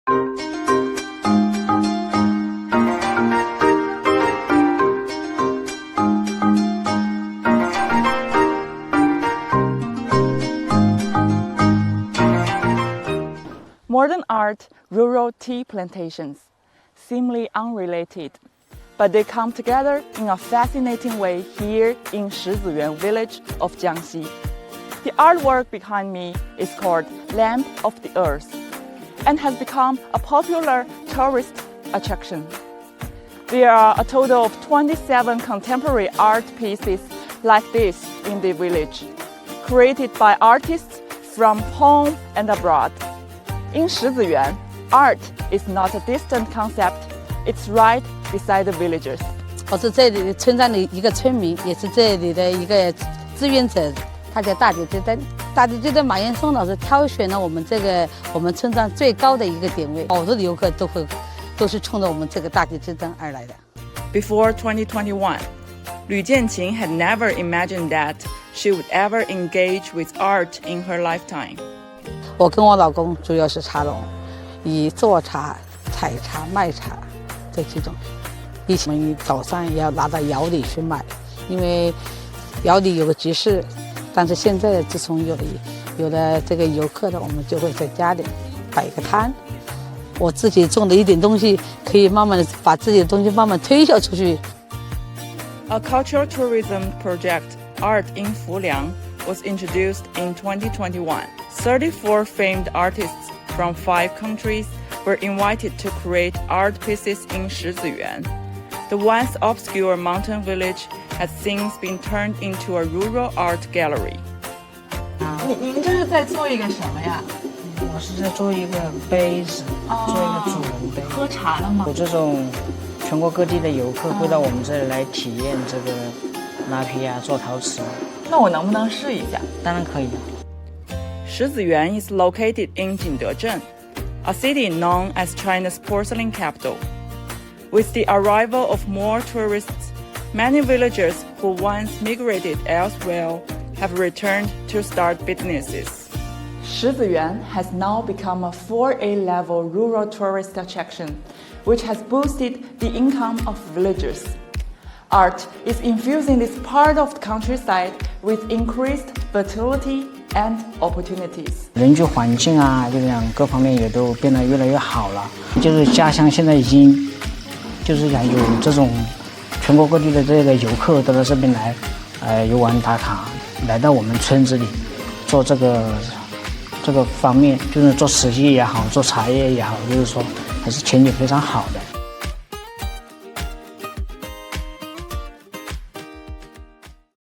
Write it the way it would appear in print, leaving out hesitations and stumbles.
Modern art, rural tea plantations, seemingly unrelated, but they come together in a fascinating way here in Shiziyuan village of Jiangxi. The artwork behind me is called Lamp of the Earth and has become a popular tourist attraction. There are a total of 27 contemporary art pieces like this in the village, created by artists from home and abroad. In Shiziyuan, art is not a distant concept, it's right beside the villagers. 我是这里的村庄的一个村民，也是这里的一个志愿者，他叫大地之灯。大地之灯马岩松老师挑选了我们村庄最高的一个点位，好多的游客都是冲着我们这个大地之灯而来的。Before 2021, 吕建琴 had never imagined that she would ever engage with art in her lifetime. 我跟我老公主要是茶农，以做茶、采茶、卖茶这几种。以前我们早上也要拿到窑里去卖，因为窑里有个集市。但是现在自从有了这个游客的，我们就会在家里摆一个摊。我自己种的一点东西，可以慢慢的把自己的东西慢慢推销出去。A cultural tourism project, Art in Fuliang, was introduced in 2021. 34 famed artists from 5 countries were invited to create art pieces in Shiziyuan. The once obscure mountain village has since been turned into a rural art gallery. 您这是在做一个什么呀？我是在做一个杯子，做一个主人杯。喝茶的吗？有这种全国各地的游客会到我们这里来体验这个拉坯啊，做陶瓷。那我能不能试一下？当然可以。Shiziyuan is located in Jingdezhen, a city known as China's porcelain capital. With the arrival of more tourists, many villagers who once migrated elsewhere have returned to start businesses. Shiziyuan has now become a 4A level rural tourist attraction, which has boosted the income of villagers. Art is infusing this part of the countryside with increased fertility and opportunities. 人居环境啊，就这样各方面也都变得越来越好了。就是家乡现在已经，就是讲有这种全国各地的这个游客都到这边来，游玩打卡，来到我们村子里做这个方面，就是做瓷器也好，做茶叶也好，就是说还是前景非常好的。